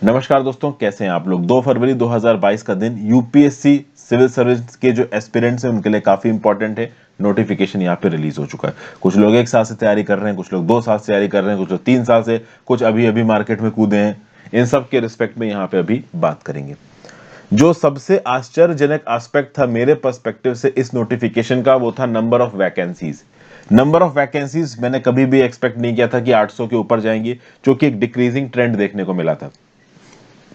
नमस्कार दोस्तों, कैसे हैं आप लोग। 2 फरवरी 2022 का दिन यूपीएससी सिविल सर्विस के जो एस्पिरेंट्स हैं उनके लिए काफी इंपॉर्टेंट है। नोटिफिकेशन यहाँ पे रिलीज हो चुका है। कुछ लोग 1 साल से तैयारी कर रहे हैं, कुछ लोग 2 साल से तैयारी कर रहे हैं, कुछ लोग 3 साल से, कुछ अभी अभी मार्केट में कूदे हैं। इन सब के रिस्पेक्ट में यहाँ पे अभी बात करेंगे। जो सबसे आश्चर्यजनक एस्पेक्ट था मेरे पर्सपेक्टिव से इस नोटिफिकेशन का, वो था number of vacancies. Number of vacancies मैंने कभी भी एक्सपेक्ट नहीं किया था कि 800 के ऊपर जाएंगी, जो कि एक डिक्रीजिंग ट्रेंड देखने को मिला था।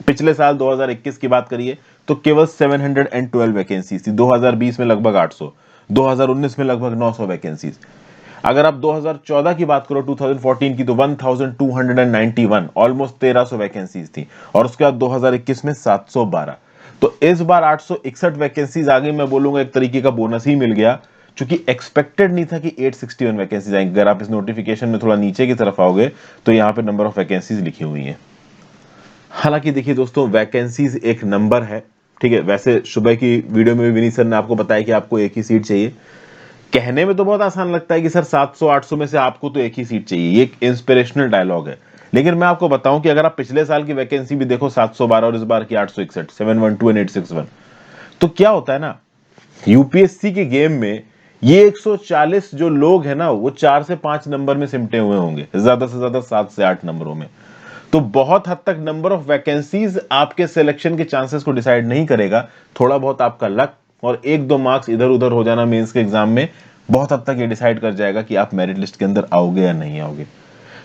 पिछले साल 2021 की बात करिए तो केवल 712 वैकेंसीज थी। 2020 में लगभग 800, 2019 में लगभग 900 वैकेंसीज। अगर आप 2014 की बात करो, 2014 की, तो 1291, ऑलमोस्ट 1300 वैकेंसीज थी। और उसके बाद 2021 में 712। तो इस बार 861 वैकेंसीज आ गई। मैं बोलूंगा एक तरीके का बोनस ही मिल गया, क्योंकि एक्सपेक्टेड नहीं था कि 861 वैकेंसीज आएंगी। अगर आप इस नोटिफिकेशन में थोड़ा नीचे की तरफ आओगे तो यहाँ पे नंबर ऑफ वैकेंसीज लिखी हुई है। हालांकि देखिए दोस्तों, वैकेंसीज एक नंबर है, ठीक है। वैसे सुबह की वीडियो में भी विनीत सर ने आपको बताया कि आपको एक ही सीट चाहिए। कहने में तो बहुत आसान लगता है कि सर 700 800 में से आपको तो एक ही सीट चाहिए, ये एक इंस्पिरेशनल डायलॉग है। लेकिन मैं आपको बताऊं कि अगर आप पिछले साल की वैकेंसी भी देखो, 712, और इस बार की 861, 712 एंड 861, तो क्या होता है ना, यूपीएससी के गेम में ये 140 जो लोग हैं ना, वो 4 से 5 नंबर में सिमटे हुए होंगे, ज्यादा से ज्यादा 7 से 8 नंबरों में। तो बहुत हद तक नंबर ऑफ वैकेंसीज आपके सिलेक्शन के चांसेस को डिसाइड नहीं करेगा। थोड़ा बहुत आपका लक और 1-2 मार्क्स इधर उधर हो जाना मेंस के एग्जाम में बहुत हद तक ये डिसाइड कर जाएगा कि आप मेरिट लिस्ट के अंदर आओगे या नहीं आओगे।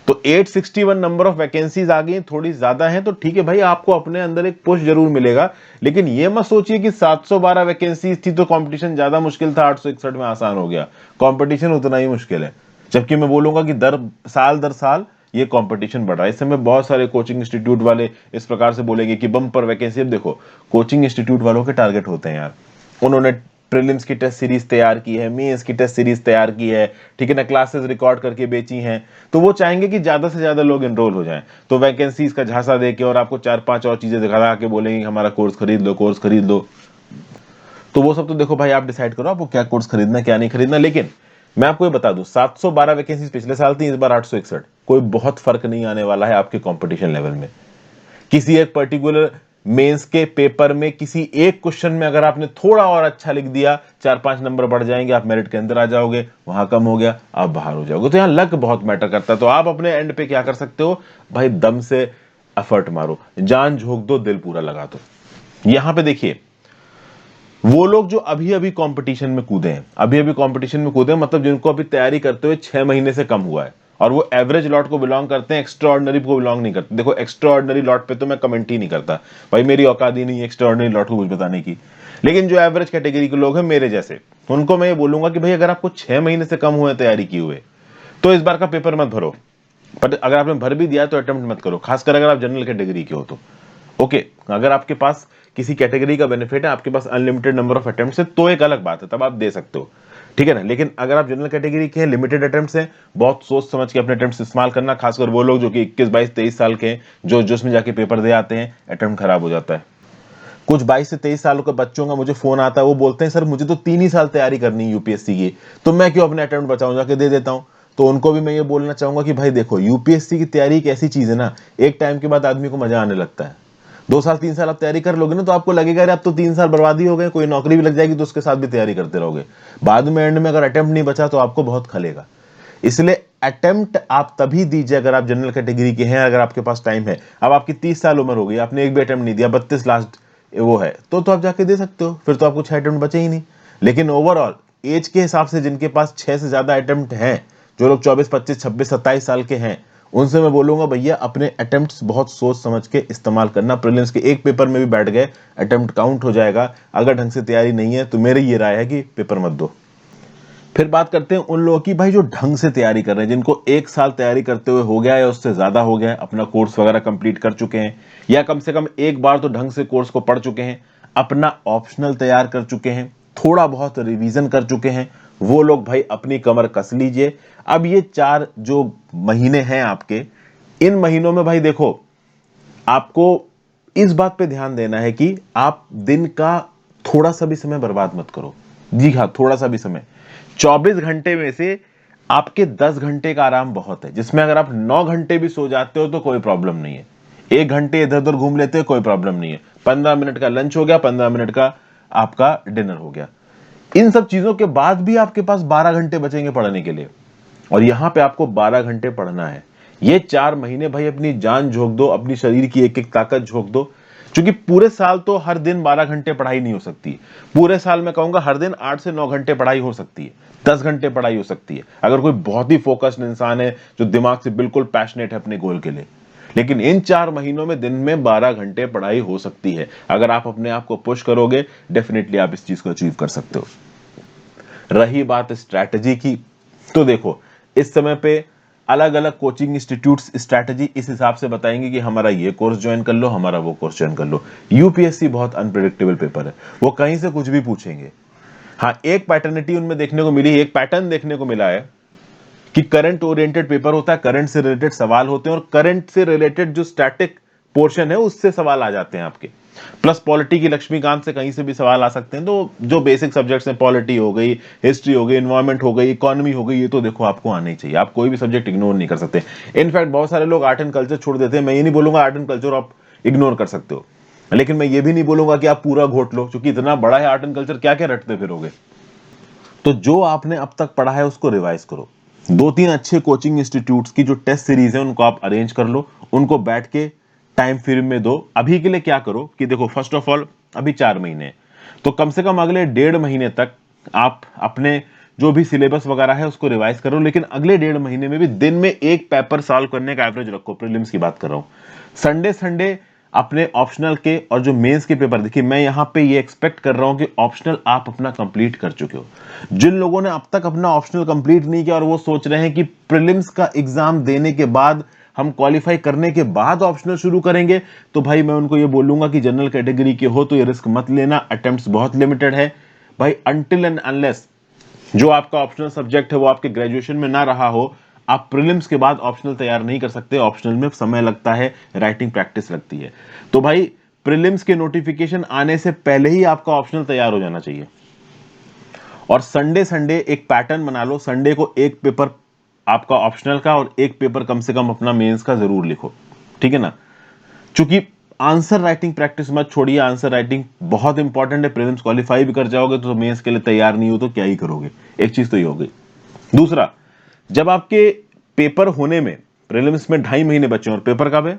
तो 861 नंबर ऑफ वैकेंसीज आ गई, थोड़ी ज्यादा है तो ठीक है भाई, आपको अपने अंदर एक पुश जरूर मिलेगा। लेकिन ये मत सोचिए कि 712 वैकेंसीज थी तो कंपटीशन ज्यादा मुश्किल था, 861 में आसान हो गया। कंपटीशन उतना ही मुश्किल है। जबकि मैं बोलूंगा कि दर साल ये कंपटीशन बढ़ रहा है। इस समय बहुत सारे कोचिंग इंस्टीट्यूट वाले इस प्रकार से बोलेंगे कि बम्पर वैकेंसी। अब देखो, कोचिंग इंस्टीट्यूट वालों के टारगेट होते हैं यार, उन्होंने प्रीलिम्स की टेस्ट सीरीज तैयार की है, मेंस की टेस्ट सीरीज तैयार की है, ठीक है ना, क्लासेस रिकॉर्ड करके बेची हैं। तो वो चाहेंगे कि ज्यादा से ज्यादा लोग एनरोल हो जाएं। तो वैकेंसीज का झांसा देके और आपको 4-5 और चीजें दिखा के बोलेंगे कि हमारा कोर्स खरीद लो, कोर्स खरीद लो। तो वो सब तो देखो भाई, आप डिसाइड करो आपको क्या कोर्स खरीदना क्या नहीं खरीदना। लेकिन मैं आपको ये बता दूं, 712 वैकेंसीज पिछले साल थी, इस बार 861। कोई बहुत फर्क नहीं आने वाला है आपके कंपटीशन लेवल में। किसी एक पर्टिकुलर मेंस के पेपर में किसी एक क्वेश्चन में अगर आपने थोड़ा और अच्छा लिख दिया, 4-5 नंबर बढ़ जाएंगे, आप मेरिट के अंदर आ जाओगे। वहां कम हो गया, आप बाहर हो जाओगे। तो यहां लक बहुत मैटर करता है। तो आप अपने एंड पे क्या कर सकते हो भाई, दम से एफर्ट मारो, जान झोंक दो, दिल पूरा लगा दो। यहां पे देखिए, वो लोग जो अभी अभी कंपटीशन में कूदे हैं, अभी अभी कंपटीशन में कूदे हैं, मतलब जिनको अभी तैयारी करते हुए 6 महीने से कम हुआ है, और वो एवरेज लॉट को बिलोंग करते हैं, एक्स्ट्रा ऑर्डिनरी को बिलोंग नहीं करते। देखो, एक्स्ट्रा ऑर्डिनरी लॉट पे तो मैं कमेंट ही नहीं करता भाई, मेरी औकात ही नहीं है एक्स्ट्रा ऑर्डिनरी लॉट को कुछ बताने की। लेकिन जो एवरेज कैटेगरी के लोग हैं मेरे जैसे, उनको मैं ये बोलूंगा कि भाई, अगर आपको 6 महीने से कम हुए तैयारी किए हुए, तो इस बार का पेपर मत भरो। पर अगर आपने भर भी दिया तो अटेम्प्ट मत करो, खासकर अगर आप जनरल कैटेगरी के हो तो। ओके, अगर आपके पास किसी कैटेगरी का बेनिफिट है, आपके पास अनलिमिटेड नंबर ऑफ अटेम्प्ट्स है, तो एक अलग बात है, तब आप दे सकते हो, ठीक है ना। लेकिन अगर आप जनरल कैटेगरी के हैं, लिमिटेड अटेम्प्ट्स हैं, बहुत सोच समझ के अपने अटेम्प्ट्स इस्तेमाल करना। खासकर वो लोग जो कि 21, 22, 23 साल के हैं, जो उसमें जाके पेपर दे आते हैं, अटेम्प्ट खराब हो जाता है। कुछ 22 से 23 सालों के बच्चों का मुझे फोन आता है, वो बोलते हैं सर मुझे तो 3 ही साल तैयारी करनी है यूपीएससी की, तो मैं क्यों अपने अटेम्प्ट बचाऊं, जाके दे देता हूं। तो उनको भी मैं ये बोलना चाहूंगा कि भाई देखो, यूपीएससी की तैयारी एक ऐसी चीज है ना, एक टाइम के बाद आदमी को मजा आने लगता है। 2 साल 3 साल आप तैयारी कर लोगे ना, तो आपको लगेगा यार अब तो 3 साल बर्बादी हो गए, कोई नौकरी भी लग जाएगी तो उसके साथ भी तैयारी करते रहोगे। बाद में एंड में अगर अटेम्प्ट नहीं बचा तो आपको बहुत खलेगा। इसलिए अटेम्प्ट आप तभी दीजिए अगर आप जनरल कैटेगरी के हैं, अगर आपके पास टाइम है। अब आपकी 30 साल उम्र हो गई, आपने एक भी अटेम्प्ट नहीं दिया, 32 लास्ट वो है, तो आप जाके दे सकते हो, फिर तो आपको 6 अटेम्प्ट बचे ही नहीं। लेकिन ओवरऑल एज के हिसाब से जिनके पास 6 से ज्यादा अटेम्प्ट हैं, जो लोग 24, 25, 26, 27 साल के हैं, उनसे मैं बोलूंगा भैया अपने अटेम्प्ट्स बहुत सोच समझ के इस्तेमाल करना। प्रीलिम्स के एक पेपर में भी बैठ गए, अटेम्प्ट काउंट हो जाएगा। अगर ढंग से तैयारी नहीं है तो मेरी ये राय है कि पेपर मत दो। फिर बात करते हैं उन लोगों की भाई जो ढंग से तैयारी कर रहे हैं, जिनको 1 साल तैयारी करते हुए हो गया या उससे ज्यादा हो गया है, अपना कोर्स वगैरह कंप्लीट कर चुके हैं, या कम से कम एक बार तो ढंग से कोर्स को पढ़ चुके हैं, अपना ऑप्शनल तैयार कर चुके हैं, थोड़ा बहुत रिवीजन कर चुके हैं। वो लोग भाई अपनी कमर कस लीजिए। अब ये 4 जो महीने हैं आपके, इन महीनों में भाई देखो, आपको इस बात पे ध्यान देना है कि आप दिन का थोड़ा सा भी समय बर्बाद मत करो। जी हाँ, थोड़ा सा भी समय। 24 घंटे में से आपके 10 घंटे का आराम बहुत है, जिसमें अगर आप 9 घंटे भी सो जाते हो तो कोई प्रॉब्लम नहीं है। 1 घंटे इधर उधर घूम लेते हैं, कोई प्रॉब्लम नहीं है। 15 मिनट का लंच हो गया, 15 मिनट का आपका डिनर हो गया। इन सब चीजों के बाद भी आपके पास 12 घंटे बचेंगे पढ़ने के लिए, और यहां पे आपको 12 घंटे पढ़ना है। ये 4 महीने भाई अपनी जान झोंक दो, अपनी शरीर की एक एक ताकत झोंक दो, क्योंकि पूरे साल तो हर दिन 12 घंटे पढ़ाई नहीं हो सकती। पूरे साल मैं कहूंगा हर दिन 8 से 9 घंटे पढ़ाई हो सकती है, 10 घंटे पढ़ाई हो सकती है, अगर कोई बहुत ही फोकस्ड इंसान है जो दिमाग से बिल्कुल पैशनेट है अपने गोल के लिए। लेकिन इन 4 महीनों में दिन में 12 घंटे पढ़ाई हो सकती है। अगर आप अपने आप को पुश करोगे, डेफिनेटली आप इस चीज को अचीव कर सकते हो। रही बात स्ट्रैटेजी की, तो देखो इस समय पे अलग अलग कोचिंग इंस्टीट्यूट्स स्ट्रैटेजी इस हिसाब से बताएंगे कि हमारा ये कोर्स ज्वाइन कर लो, हमारा वो कोर्स ज्वाइन कर लो। यूपीएससी बहुत अनप्रेडिक्टेबल पेपर है, वो कहीं से कुछ भी पूछेंगे। हाँ, एक पैटर्निटी उनमें देखने को मिली, एक पैटर्न देखने को मिला है कि करंट ओरिएंटेड पेपर होता है, करंट से रिलेटेड सवाल होते हैं, और करंट से रिलेटेड जो स्टैटिक पोर्शन है उससे सवाल आ जाते हैं आपके। प्लस पॉलिटी की लक्ष्मीकांत से कहीं से भी सवाल आ सकते हैं। तो जो बेसिक सब्जेक्ट्स हैं, पॉलिटी हो गई, हिस्ट्री हो गई, इन्वायरमेंट हो गई, इकोनॉमी हो गई, ये तो देखो आपको आने ही चाहिए। आप कोई भी सब्जेक्ट इग्नोर नहीं कर सकते। इनफैक्ट बहुत सारे लोग आर्ट एंड कल्चर छोड़ देते हैं। मैं ये नहीं बोलूंगा आर्ट एंड कल्चर आप इग्नोर कर सकते हो, लेकिन मैं ये भी नहीं बोलूंगा कि आप पूरा घोट लो, क्योंकि इतना बड़ा है आर्ट एंड कल्चर, क्या क्या रटते फिरोगे। तो जो आपने अब तक पढ़ा है उसको रिवाइज करो। 2-3 अच्छे कोचिंग इंस्टीट्यूट्स की जो टेस्ट सीरीज है उनको आप अरेंज कर लो, उनको बैठ के टाइम फ्रेम में दो। अभी के लिए क्या करो कि देखो, फर्स्ट ऑफ ऑल अभी 4 महीने हैं, तो कम से कम अगले 1.5 महीने तक आप अपने जो भी सिलेबस वगैरह है उसको रिवाइज करो। लेकिन अगले 1.5 महीने में भी दिन में एक पेपर सॉल्व करने का एवरेज रखो। प्रीलिम्स की बात कर रहा हूं। संडे संडे अपने ऑप्शनल के और जो मेंस के पेपर, देखिए मैं यहां पे ये एक्सपेक्ट कर रहा हूं कि ऑप्शनल आप अपना कंप्लीट कर चुके हो। जिन लोगों ने अब तक अपना ऑप्शनल कंप्लीट नहीं किया और वो सोच रहे हैं कि प्रीलिम्स का एग्जाम देने के बाद, हम क्वालिफाई करने के बाद ऑप्शनल शुरू करेंगे, तो भाई मैं उनको ये बोलूंगा कि जनरल कैटेगरी के हो तो ये रिस्क मत लेना, अटेम्प्ट्स बहुत लिमिटेड है भाई। अनटिल एंड अनलेस जो आपका ऑप्शनल सब्जेक्ट है वो आपके ग्रेजुएशन में ना रहा हो, आप प्रीलिम्स के बाद ऑप्शनल तैयार नहीं कर सकते। ऑप्शनल में समय लगता है, राइटिंग प्रैक्टिस लगती है। तो भाई प्रीलिम्स के नोटिफिकेशन आने से पहले ही आपका ऑप्शनल तैयार हो जाना चाहिए। और संडे संडे एक पैटर्न बना लो, संडे को एक पेपर आपका ऑप्शनल का और एक पेपर कम से कम अपना मेंस का जरूर लिखो, ठीक है ना। क्योंकि आंसर राइटिंग प्रैक्टिस मत छोड़िए, आंसर राइटिंग बहुत इंपॉर्टेंट है। प्रीलिम्स क्वालिफाई भी कर जाओगे तो मेंस के लिए तैयार नहीं हो तो क्या ही करोगे। एक चीज तो ये हो गई। दूसरा, जब आपके पेपर होने में, प्रीलिम्स में 2.5 महीने बचे और पेपर कब है,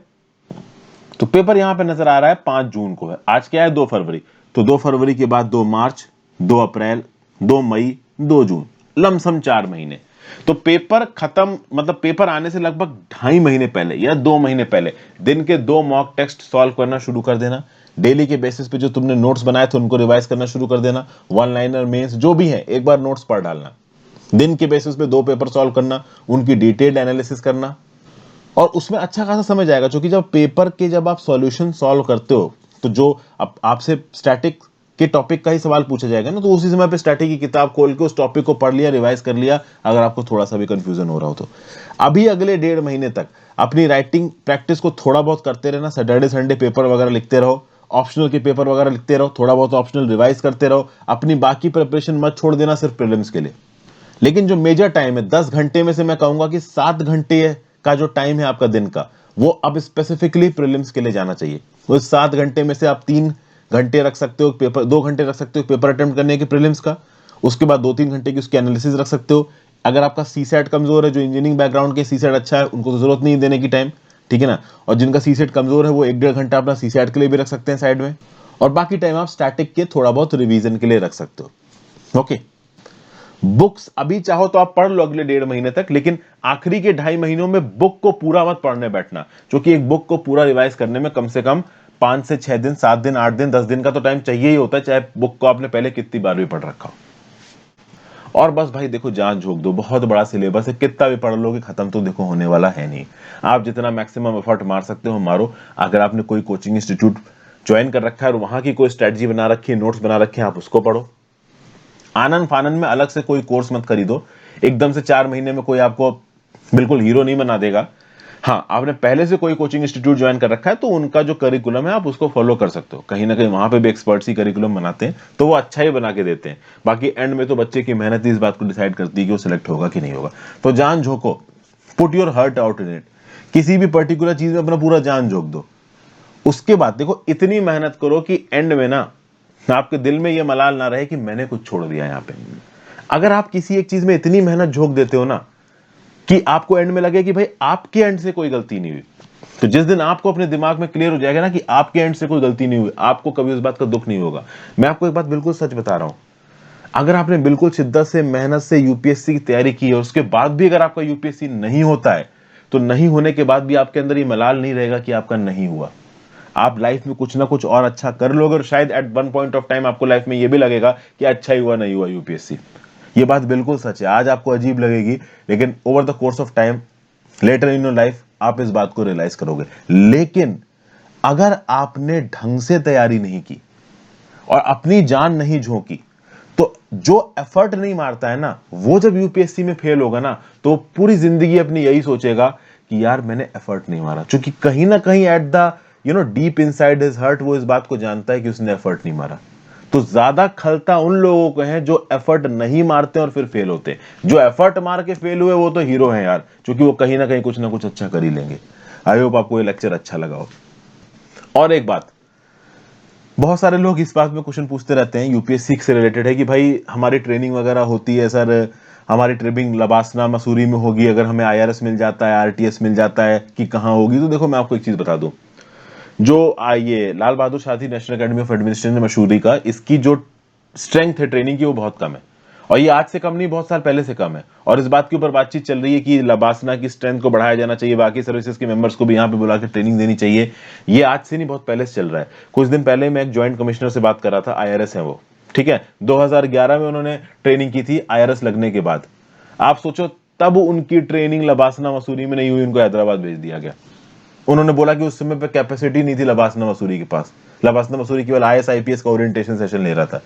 तो पेपर यहां पे नजर आ रहा है 5 जून को है। आज क्या है, 2 फरवरी। तो 2 फरवरी के बाद 2 मार्च, 2 अप्रैल, 2 मई, 2 जून, लमसम 4 महीने। तो पेपर खत्म, मतलब पेपर आने से लगभग 2.5 महीने पहले या 2 महीने पहले दिन के 2 मॉक टेस्ट सॉल्व करना शुरू कर देना। डेली के बेसिस पे जो तुमने नोट्स बनाए थे उनको रिवाइज करना शुरू कर देना। वन लाइनर, मेंस जो भी है, एक बार नोट्स पढ़ डालना। दिन के बेसिस पे 2 पेपर सॉल्व करना, उनकी डिटेल्ड एनालिसिस करना, और उसमें अच्छा खासा समझ आएगा। क्योंकि जब पेपर के जब आप सॉल्यूशन सॉल्व करते हो तो जो आपसे स्टैटिक के टॉपिक का ही सवाल पूछा जाएगा ना, तो उसी समय पे स्टैटिक की किताब खोल के उस टॉपिक को पढ़ लिया, रिवाइज कर लिया, अगर आपको थोड़ा सा भी कंफ्यूजन हो रहा हो तो। अभी अगले 1.5 महीने तक अपनी राइटिंग प्रैक्टिस को थोड़ा बहुत करते रहना। सैटरडे संडे पेपर वगैरह लिखते रहो, ऑप्शनल के पेपर वगैरह लिखते रहो, थोड़ा बहुत ऑप्शनल रिवाइज करते रहो। अपनी बाकी प्रिपरेशन मत छोड़ देना सिर्फ प्रीलिम्स के लिए। लेकिन जो मेजर टाइम है, 10 घंटे में से मैं कहूंगा कि 7 घंटे का जो टाइम है आपका दिन का, वो अब स्पेसिफिकली प्रीलिम्स के लिए जाना चाहिए। उस 7 घंटे में से आप 3 घंटे रख सकते हो पेपर, 2 घंटे रख सकते हो पेपर अटेम्प्ट करने के प्रीलिम्स का। उसके बाद 2-3 घंटे की उसकी एनालिसिस रख सकते हो। अगर आपका सीसेट कमजोर है, जो इंजीनियरिंग बैकग्राउंड के सीसेट अच्छा है, उनको तो जरूरत नहीं देने की टाइम, ठीक है ना। और जिनका सीसेट कमजोर है वो 1-1.5 घंटा अपना सीसेट के लिए भी रख सकते हैं साइड में, और बाकी टाइम आप स्टैटिक के थोड़ा बहुत रिवीजन के लिए रख सकते हो। ओके, बुक्स अभी चाहो तो आप पढ़ लो अगले 1.5 महीने तक, लेकिन आखिरी के 2.5 महीनों में बुक को पूरा मत पढ़ने बैठना। क्योंकि एक बुक को पूरा रिवाइज करने में कम से कम 5 से 6 दिन, 7 दिन, 8 दिन, 10 दिन का तो टाइम चाहिए ही होता है, चाहे बुक को आपने पहले कितनी बार भी पढ़ रखा हो। और बस भाई देखो, जान झोंक दो, बहुत बड़ा सिलेबस है, कितना भी पढ़ लोगे खत्म तो देखो होने वाला है नहीं। आप जितना मैक्सिमम एफर्ट मार सकते हो मारो। अगर आपने कोई कोचिंग इंस्टीट्यूट ज्वाइन कर रखा है और वहां की कोई स्ट्रेटजी बना रखी है, नोट्स बना रखे हैं, आप उसको पढ़ो। आनंद फानन में अलग से कोई कोर्स मत खरीदो। एकदम से 4 महीने में कोई आपको बिल्कुल हीरो नहीं बना देगा। हाँ, आपने पहले से कोई कोचिंग इंस्टीट्यूट ज्वाइन कर रखा है तो उनका जो करिकुलम है आप उसको फॉलो कर सकते हो। कहीं ना कहीं वहां पे भी एक्सपर्ट्स ही करिकुलम बनाते हैं, तो वो अच्छा ही बना के देते हैं। बाकी एंड में तो बच्चे की मेहनत ही इस बात को डिसाइड करती है कि वो सिलेक्ट होगा कि नहीं होगा। तो जान झोंको, put your heart out in it. किसी भी पर्टिकुलर चीज में अपना पूरा जान झोंक दो। उसके बाद देखो इतनी मेहनत करो कि एंड में ना आपके दिल में ये मलाल ना रहे कि मैंने कुछ छोड़ दिया यहां पे। अगर आप किसी एक चीज में इतनी मेहनत झोंक देते हो ना कि आपको एंड में लगे कि भाई आपके एंड से कोई गलती नहीं हुई, तो जिस दिन आपको अपने दिमाग में क्लियर हो जाएगा ना कि आपके एंड से कोई गलती नहीं हुई, आपको कभी उस बात का दुख नहीं होगा। मैं आपको एक बात बिल्कुल सच बता रहा हूं, अगर आपने बिल्कुल शिद्दत से मेहनत से यूपीएससी की तैयारी की है, उसके बाद भी अगर आपका यूपीएससी नहीं होता है, तो नहीं होने के बाद भी आपके अंदर ये मलाल नहीं रहेगा कि आपका नहीं हुआ। आप लाइफ में कुछ ना कुछ और अच्छा कर लोगे और शायद at one point of time आपको लाइफ में ये भी लगेगा कि अच्छा ही हुआ नहीं हुआ यूपीएससी। ये बात बिल्कुल सच है, आज आपको अजीब लगेगी, लेकिन over the course of time later in your life आप इस बात को रियलाइज करोगे। लेकिन अगर आपने ढंग से तैयारी नहीं की और अपनी जान नहीं झोंकी, तो जो एफर्ट नहीं मारता है ना, वो जब यूपीएससी में फेल होगा ना, तो पूरी जिंदगी अपनी यही सोचेगा कि यार मैंने एफर्ट नहीं मारा, क्योंकि कहीं ना कहीं at the deep inside his heart वो इस बात को जानता है कि उसने एफर्ट नहीं मारा। तो ज्यादा खलता उन लोगों को है जो एफर्ट नहीं मारते और फिर फेल होते। जो एफर्ट मार के फेल हुए वो तो हीरो हैं यार, क्योंकि वो कहीं ना कहीं कुछ ना कुछ अच्छा कर ही लेंगे। आई होप आपको ये लेक्चर अच्छा लगा हो। और एक बात, बहुत सारे लोग इस बात में क्वेश्चन पूछते रहते हैं यूपीएससी से रिलेटेड है कि भाई हमारी ट्रेनिंग वगैरह होती है सर, हमारी ट्रेनिंग लबासना मसूरी में होगी, अगर हमें आईआरएस मिल जाता है, आरटीएस मिल जाता है, कि कहाँ होगी। तो देखो मैं आपको एक चीज बता दूं, जो ये Lal Bahadur Shastri national academy of administration Mussoorie का, इसकी जो स्ट्रेंथ है ट्रेनिंग की वो बहुत कम है, और ये आज से कम नहीं, बहुत साल पहले से कम है। और इस बात के ऊपर बातचीत चल रही है कि लबासना की स्ट्रेंथ को बढ़ाया जाना चाहिए, बाकी सर्विसेज के मेंबर्स को भी यहाँ पे बुला के ट्रेनिंग देनी चाहिए। ये आज से नहीं, बहुत पहले से चल रहा है। कुछ दिन पहले मैं एक ज्वाइंट कमिश्नर से बात कर रहा था, आईआरएस है वो, ठीक है, 2011 में उन्होंने ट्रेनिंग की थी आईआरएस लगने के बाद। आप सोचो तब उनकी ट्रेनिंग लबासना मसूरी में नहीं हुई, उनको हैदराबाद भेज दिया गया। उन्होंने बोला कि उस समय पे कैपेसिटी नहीं थी लबासना मसूरी के पास, लबासना मसूरी केवल आईएएस आईपीएस का ओरिएंटेशन सेशन ले रहा था।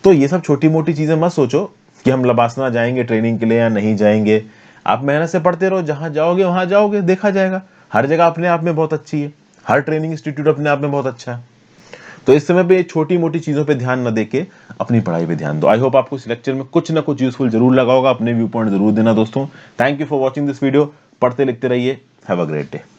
तो ये सब छोटी मोटी चीजें मत सोचो कि हम लबासना जाएंगे ट्रेनिंग के लिए या नहीं जाएंगे। आप मेहनत से पढ़ते रहो, जहां जाओगे वहां जाओगे, देखा जाएगा। हर जगह अपने आप में बहुत अच्छी है, हर ट्रेनिंग इंस्टीट्यूट अपने आप में बहुत अच्छा है। तो इस समय पे छोटी मोटी चीजों पे ध्यान न देके अपनी पढ़ाई पे ध्यान दो। आई होप आपको इस लेक्चर में कुछ ना कुछ यूजफुल जरूर लगा होगा। अपने व्यू पॉइंट जरूर देना दोस्तों। Thank you for watching this video. पढ़ते लिखते रहिए। Have a great day.